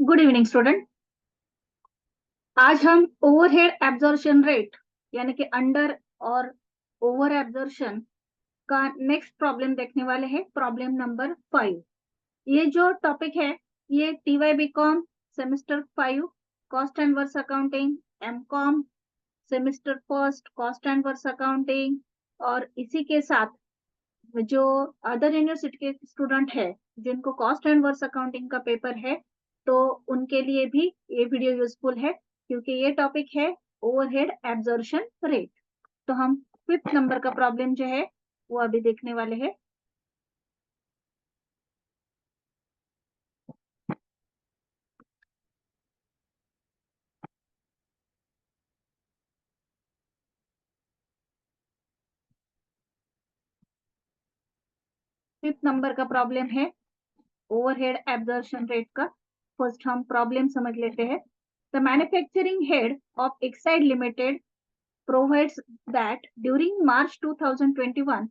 Good evening student. आज हम overhead absorption rate यानी कि अंडर और ओवर एब्जॉर्प्शन का नेक्स्ट प्रॉब्लम देखने वाले हैं। Problem number 5। ये जो टॉपिक है ये TY BCom semester 5 cost and works accounting, MCom semester first cost and works accounting, और इसी के साथ जो अदर यूनिवर्सिटी के स्टूडेंट है जिनको कॉस्ट एंड वर्स अकाउंटिंग का पेपर है, तो उनके लिए भी ये वीडियो यूजफुल है क्योंकि ये टॉपिक है ओवरहेड एब्जॉर्प्शन रेट। तो हम 5th नंबर का प्रॉब्लम जो है वो अभी देखने वाले हैं। फिफ्थ नंबर का प्रॉब्लम है ओवरहेड एब्जॉर्प्शन रेट का। फर्स्ट हम प्रॉब्लम समझ लेते हैं। The manufacturing head of Exide limited provides that during March 2021,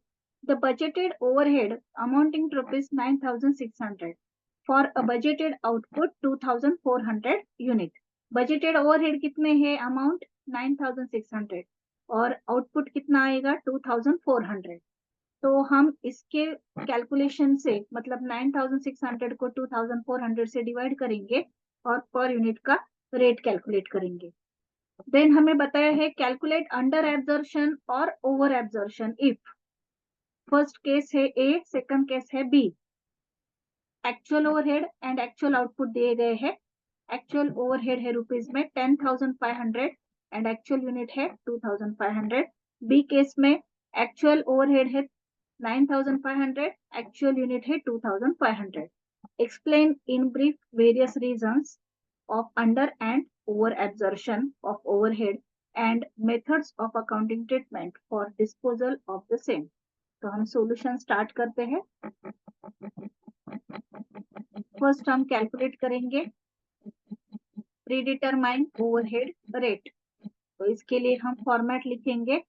the budgeted overhead amounting to rupees 9,600 for a budgeted output 2,400 unit. Budgeted overhead कितने हैं? Amount 9,600 और आउटपुट कितना आएगा? 2,400। तो हम इसके कैलकुलेशन से मतलब 9,600 को 2,400 से डिवाइड करेंगे और पर यूनिट का रेट कैलकुलेट करेंगे। देन हमें बताया है कैलकुलेट अंडर एब्जॉर्प्शन और over absorption if. First case है ए, सेकंड केस है B. Actual overhead and actual output दिए गए हैं। एक्चुअल ओवरहेड है रुपीज में 10,500 एंड एक्चुअल यूनिट है 2,500। बी केस में एक्चुअल ओवरहेड है 9,500, एक्चुअल यूनिट है 2,500। Explain in brief various reasons of under and over absorption of overhead and methods of accounting treatment for disposal of the same। तो हम solution start करते हैं। First हम calculate करेंगे प्रीडिटरमाइन overhead rate. तो इसके लिए हम फॉर्मेट लिखेंगे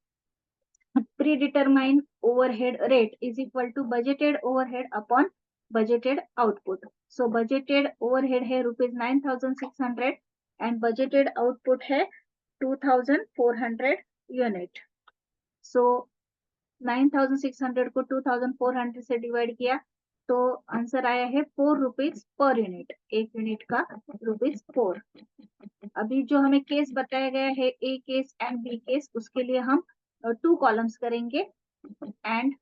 predetermine overhead rate is equal to budgeted overhead upon budgeted output। So budgeted overhead है रुपीज 9,600 and budgeted output है 2,400 यूनिट। So 9,600 को 2,400 से डिवाइड किया तो आंसर आया है 4 रुपीज पर यूनिट। एक यूनिट का रुपीज 4। अभी जो हमें केस बताया गया है ए केस एंड बी केस, उसके लिए हम 2 कॉलम्स करेंगे एंड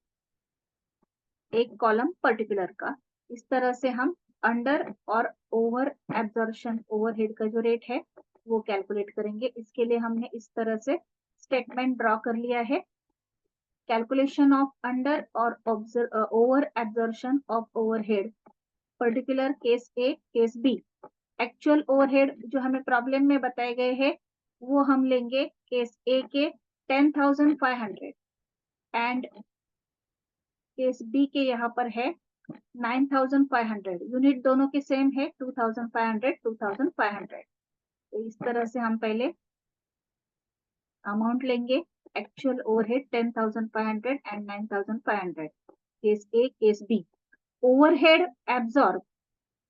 एक कॉलम पर्टिकुलर का। इस तरह से हम अंडर और ओवर एब्जॉर्प्शन ओवरहेड का जो रेट है वो कैलकुलेट करेंगे। इसके लिए हमने इस तरह से स्टेटमेंट ड्रॉ कर लिया है। कैलकुलेशन ऑफ अंडर और over absorption of overhead, particular case A case B. Actual overhead जो हमें प्रॉब्लम में बताए गए हैं वो हम लेंगे केस ए के 10,500 एंड केस बी के यहाँ पर है 9,500। यूनिट दोनों के सेम है 2,500 2,500। तो इस तरह से हम पहले अमाउंट लेंगे। Actual overhead 10,500 and 9,500 case A case B. Overhead absorb,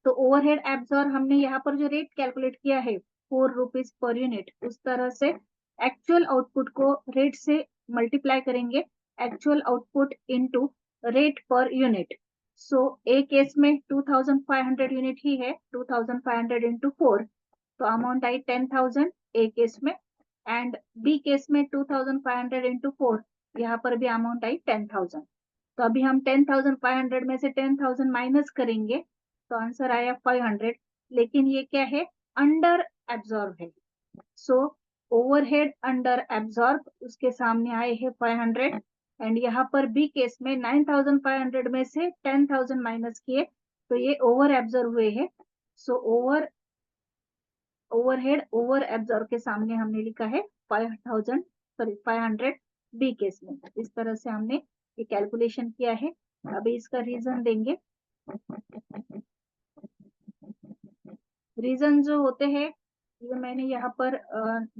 तो ओवरहेड एब्जॉर्ब हमने यहाँ पर जो रेट कैलकुलेट किया है 4 रुपीज पर यूनिट, उस तरह से एक्चुअल आउटपुट को रेट से मल्टीप्लाई करेंगे। Actual output into rate per unit. So A case में 2,500 यूनिट ही है, 2,500 इंटू 4 तो अमाउंट आई 10,000 ए केस में। एंड बी केस में 2,500 इंटू 4, यहाँ पर भी अमाउंट आई 10,000। तो अभी हम 10,500 में से 10,000 माइनस करेंगे तो आंसर आया 500। लेकिन ये क्या है? अंडर एब्जॉर्ब है। सो ओवरहेड अंडर एब्जॉर्ब, उसके सामने आए हैं 500 एंड यहाँ पर बी केस में 9,500 में से 10,000 माइनस किए तो ये ओवर एब्जॉर्ब हुए हैं। सो ओवरहेड ओवर एब्जॉर्ब के सामने हमने लिखा है 500 बी केस में। इस तरह से हमने ये कैलकुलेशन किया है। अभी इसका रीजन देंगे। रीजन जो होते हैं ये मैंने यहाँ पर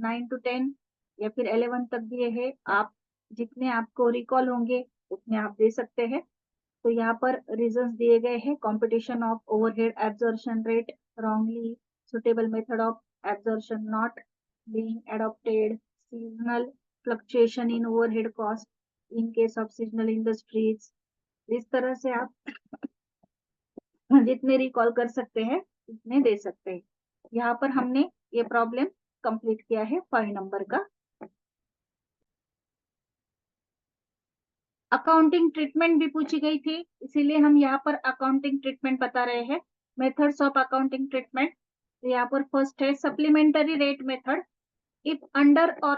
9 to 10 या फिर 11 तक दिए हैं। आप जितने आपको रिकॉल होंगे उतने आप दे सकते हैं। तो यहाँ पर रीजंस दिए गए हैं। Competition of overhead absorption rate wrongly suitable method of absorption not being adopted, seasonal fluctuation in overhead cost in case of seasonal industries. इस तरह से आप जितने रिकॉल कर सकते हैं उतने दे सकते हैं। यहाँ पर हमने ये प्रॉब्लम कंप्लीट किया है 5 नंबर का। अकाउंटिंग ट्रीटमेंट भी पूछी गई थी, इसीलिए हम यहाँ पर अकाउंटिंग ट्रीटमेंट बता रहे हैं। मेथड्स ऑफ अकाउंटिंग ट्रीटमेंट, यहाँ पर फर्स्ट है supplementary rate method. If under or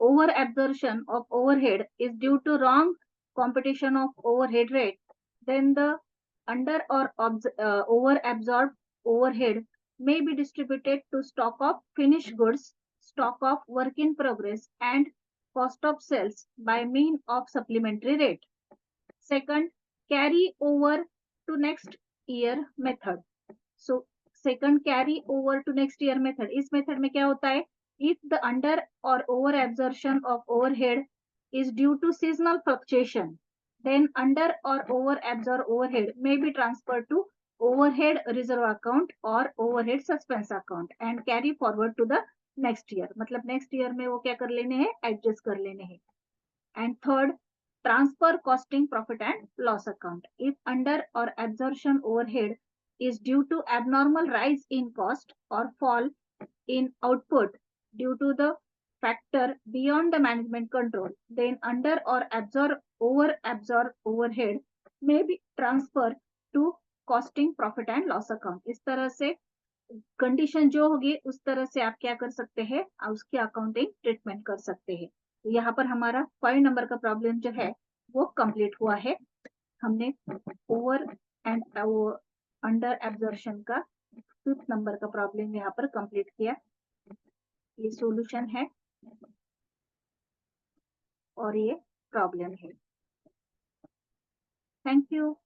over absorption of overhead is due to wrong computation of overhead rate, then the under or over absorbed overhead may be distributed to stock of finished goods, stock of work in progress, and cost of sales by mean of supplementary rate. Second, carry over to next year method. So second, carry over to next year method. इस method में क्या होता है? If the under or over absorption of overhead is due to seasonal fluctuation, then under or over absorbed overhead may be transferred to overhead reserve account or overhead suspense account and carry forward to the next year. मतलब next year में वो क्या कर लेने हैं? Adjust कर लेने हैं. And third, transfer costing profit and loss account. If under or absorption overhead is due to abnormal rise in cost or fall in output due to the factor beyond the management control, then under or over absorb overhead may be transferred to costing profit and loss account. इस तरह से condition जो होगी उस तरह से आप क्या कर सकते हैं, उसकी अकाउंटिंग ट्रीटमेंट कर सकते हैं। तो यहाँ पर हमारा 5 नंबर का प्रॉब्लम जो है वो कंप्लीट हुआ है। हमने ओवर एंड अंडर एब्जॉर्प्शन का 5th नंबर का प्रॉब्लम यहाँ पर कंप्लीट किया। ये सॉल्यूशन है और ये प्रॉब्लम है। Thank you.